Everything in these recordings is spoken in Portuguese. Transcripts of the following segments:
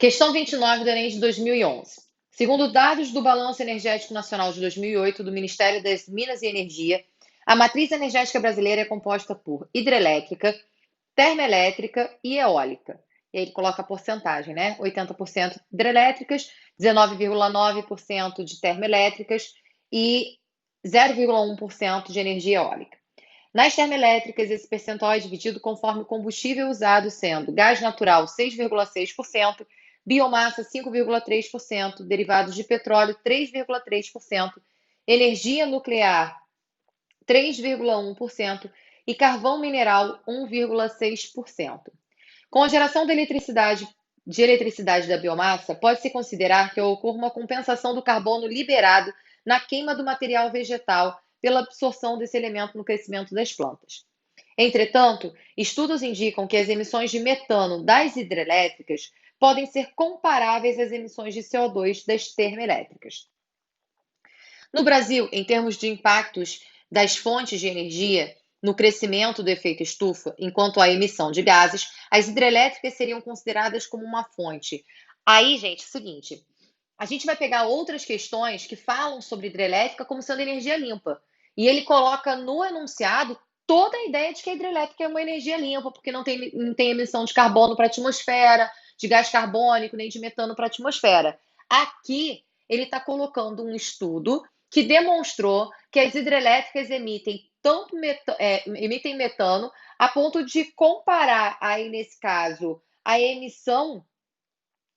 Questão 29 do Enem de 2011. Segundo dados do Balanço Energético Nacional de 2008 do Ministério das Minas e Energia, a matriz energética brasileira é composta por hidrelétrica, termoelétrica e eólica. E aí ele coloca a porcentagem, né? 80% hidrelétricas, 19,9% de termoelétricas e 0,1% de energia eólica. Nas termoelétricas, esse percentual é dividido conforme o combustível usado, sendo gás natural 6,6%, biomassa 5,3%, derivados de petróleo 3,3%, energia nuclear 3,1% e carvão mineral 1,6%. Com a geração de eletricidade da biomassa, pode-se considerar que ocorra uma compensação do carbono liberado na queima do material vegetal pela absorção desse elemento no crescimento das plantas. Entretanto, estudos indicam que as emissões de metano das hidrelétricas podem ser comparáveis às emissões de CO2 das termoelétricas. No Brasil, em termos de impactos das fontes de energia no crescimento do efeito estufa, enquanto à emissão de gases, as hidrelétricas seriam consideradas como uma fonte. Aí, gente, é o seguinte, a gente vai pegar outras questões que falam sobre hidrelétrica como sendo energia limpa. E ele coloca no enunciado toda a ideia de que a hidrelétrica é uma energia limpa, porque não tem emissão de carbono para a atmosfera, de gás carbônico, nem de metano para a atmosfera. Aqui, ele está colocando um estudo que demonstrou que as hidrelétricas emitem metano a ponto de comparar, aí nesse caso, a emissão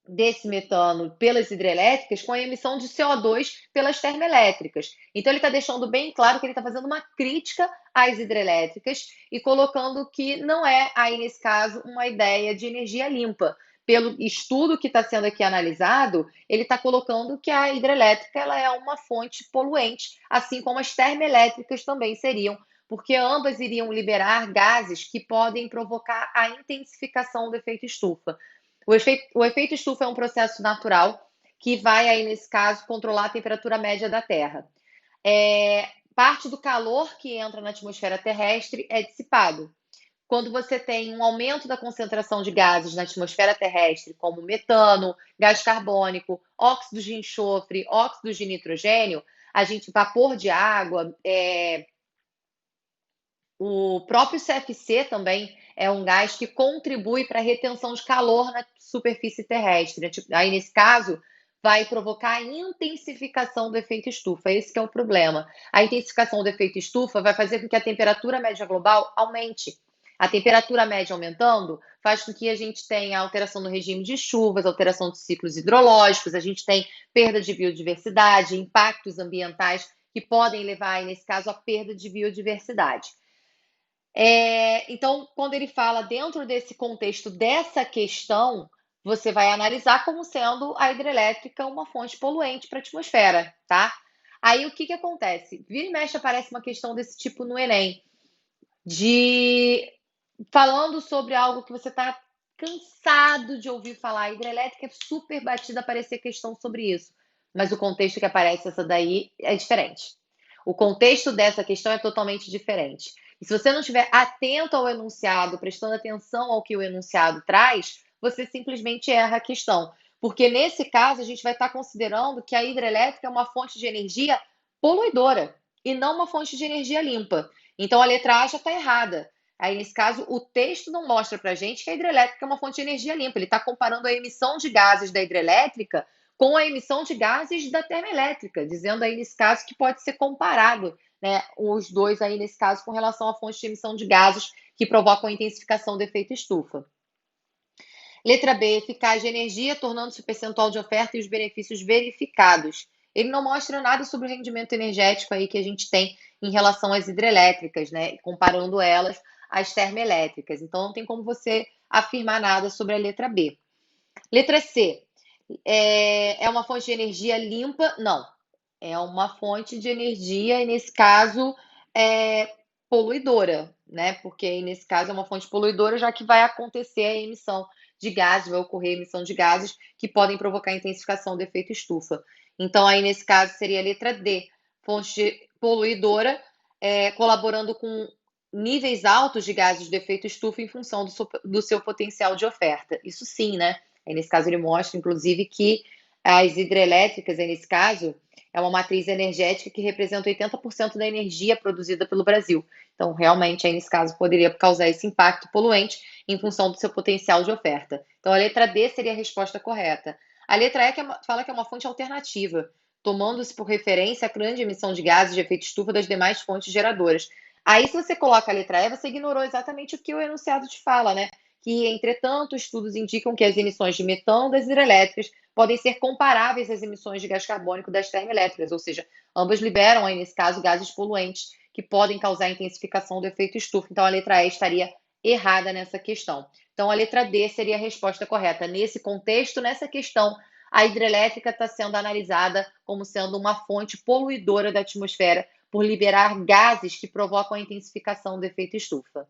desse metano pelas hidrelétricas com a emissão de CO2 pelas termoelétricas. Então, ele está deixando bem claro que ele está fazendo uma crítica às hidrelétricas e colocando que não é, aí nesse caso, uma ideia de energia limpa. Pelo estudo que está sendo aqui analisado, ele está colocando que a hidrelétrica ela é uma fonte poluente, assim como as termoelétricas também seriam, porque ambas iriam liberar gases que podem provocar a intensificação do efeito estufa. O efeito estufa é um processo natural que vai, aí, nesse caso, controlar a temperatura média da Terra. Parte do calor que entra na atmosfera terrestre é dissipado. Quando você tem um aumento da concentração de gases na atmosfera terrestre, como metano, gás carbônico, óxidos de enxofre, óxidos de nitrogênio, vapor de água, o próprio CFC também é um gás que contribui para a retenção de calor na superfície terrestre. Aí, nesse caso, vai provocar a intensificação do efeito estufa. Esse que é o problema. A intensificação do efeito estufa vai fazer com que a temperatura média global aumente. A temperatura média aumentando faz com que a gente tenha alteração no regime de chuvas, alteração dos ciclos hidrológicos, a gente tem perda de biodiversidade, impactos ambientais que podem levar, nesse caso, à perda de biodiversidade. Então, quando ele fala dentro desse contexto dessa questão, você vai analisar como sendo a hidrelétrica uma fonte poluente para a atmosfera, tá? Aí o que acontece? Vira e mexe aparece uma questão desse tipo no Enem, falando sobre algo que você está cansado de ouvir falar. A hidrelétrica é super batida aparecer questão sobre isso, mas o contexto que aparece essa daí é diferente. O contexto dessa questão é totalmente diferente. E se você não estiver atento ao enunciado, prestando atenção ao que o enunciado traz, você simplesmente erra a questão. Porque nesse caso, a gente vai estar considerando que a hidrelétrica é uma fonte de energia poluidora e não uma fonte de energia limpa. Então a letra A já está errada. Aí, nesse caso, o texto não mostra para a gente que a hidrelétrica é uma fonte de energia limpa. Ele está comparando a emissão de gases da hidrelétrica com a emissão de gases da termoelétrica, dizendo aí, nesse caso, que pode ser comparado, né, os dois aí, nesse caso, com relação à fonte de emissão de gases que provocam a intensificação do efeito estufa. Letra B, eficaz de energia, tornando-se o percentual de oferta e os benefícios verificados. Ele não mostra nada sobre o rendimento energético aí que a gente tem em relação às hidrelétricas, né, comparando elas às termoelétricas. Então, não tem como você afirmar nada sobre a letra B. Letra C, é uma fonte de energia limpa? Não. É uma fonte de energia, e nesse caso, poluidora, né? Porque nesse caso é uma fonte poluidora, já que vai acontecer a emissão de gases, vai ocorrer a emissão de gases que podem provocar a intensificação do efeito estufa. Então, aí nesse caso seria a letra D, fonte poluidora, colaborando com níveis altos de gases de efeito estufa em função do seu potencial de oferta. Isso sim, né? Aí, nesse caso, ele mostra, inclusive, que as hidrelétricas, aí, nesse caso, é uma matriz energética que representa 80% da energia produzida pelo Brasil. Então, realmente, aí, nesse caso, poderia causar esse impacto poluente em função do seu potencial de oferta. Então, a letra D seria a resposta correta. A letra E fala que é uma fonte alternativa, tomando-se por referência a grande emissão de gases de efeito estufa das demais fontes geradoras. Aí, se você coloca a letra E, você ignorou exatamente o que o enunciado te fala, né? Que, entretanto, estudos indicam que as emissões de metano das hidrelétricas podem ser comparáveis às emissões de gás carbônico das termoelétricas, ou seja, ambas liberam, aí, nesse caso, gases poluentes que podem causar intensificação do efeito estufa. Então, a letra E estaria errada nessa questão. Então, a letra D seria a resposta correta. Nesse contexto, nessa questão, a hidrelétrica está sendo analisada como sendo uma fonte poluidora da atmosfera por liberar gases que provocam a intensificação do efeito estufa.